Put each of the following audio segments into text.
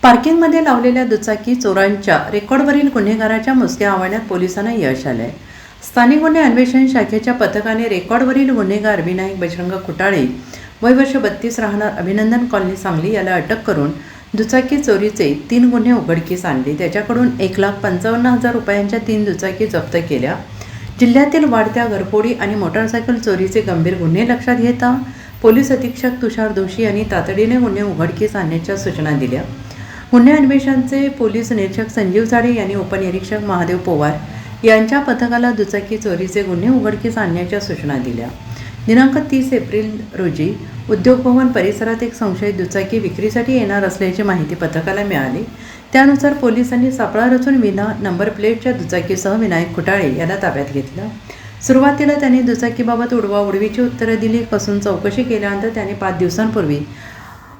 पार्किंगमध्ये लावलेल्या दुचाकी चोरांच्या रेकॉर्डवरील गुन्हेगाराच्या मुसक्या आवळण्यात पोलिसांना यश आलंय. स्थानिक गुन्हे अन्वेषण शाखेच्या पथकाने रेकॉर्डवरील गुन्हेगार विनायक बजरंग खुटाळे वय वर्ष 32 राहणार अभिनंदन कॉलनी सांगली याला अटक करून दुचाकी चोरीचे 3 गुन्हे उघडकीस आणले. त्याच्याकडून 1,55,000 रुपयांच्या 3 दुचाकी जप्त केल्या. जिल्ह्यातील वाढत्या घरफोडी आणि मोटारसायकल चोरीचे गंभीर गुन्हे लक्षात घेता पोलीस अधीक्षक तुषार दोशी यांनी तातडीने गुन्हे उघडकीस आणण्याच्या सूचना दिल्या. गुन्हे अन्वेषणचे पोलीस निरीक्षक संजीव साडे यांनी उपनिरीक्षक महादेव पवार यांच्या पथकाला दुचाकी चोरीचे गुन्हे उघडकीस आणण्याच्या सूचना दिल्या. दिनांक 30 एप्रिल रोजी उद्योग भवन परिसरात एक संशयित दुचाकी विक्रीसाठी येणार असल्याची माहिती पथकाला मिळाली. त्यानुसार पोलिसांनी सापळा रचून विना नंबर प्लेटच्या दुचाकीसह विनायक खुटाळे याला ताब्यात घेतलं. सुरुवातीला त्यांनी दुचाकीबाबत उडवाउडवीची उत्तरं दिली. कसून चौकशी केल्यानंतर त्याने 5 दिवसांपूर्वी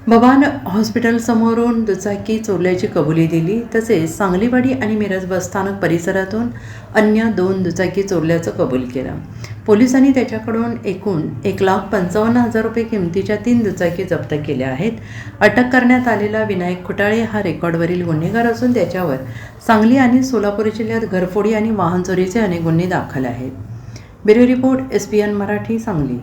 बबान हॉस्पिटलसमोरून दुचाकी चोरल्याची कबुली दिली. तसेच सांगलीवाडी आणि मिरज बसस्थानक परिसरातून अन्य 2 दुचाकी चोरल्याचं कबूल केलं. पोलिसांनी त्याच्याकडून एकूण 1,55,000 रुपये किमतीच्या 3 दुचाकी जप्त केल्या आहेत. अटक करण्यात आलेला विनायक खुटाळे हा रेकॉर्डवरील गुन्हेगार असून त्याच्यावर सांगली आणि सोलापूर जिल्ह्यात घरफोडी आणि वाहन चोरीचे अनेक गुन्हे दाखल आहेत. Bureau report SBN Marathi Sangli.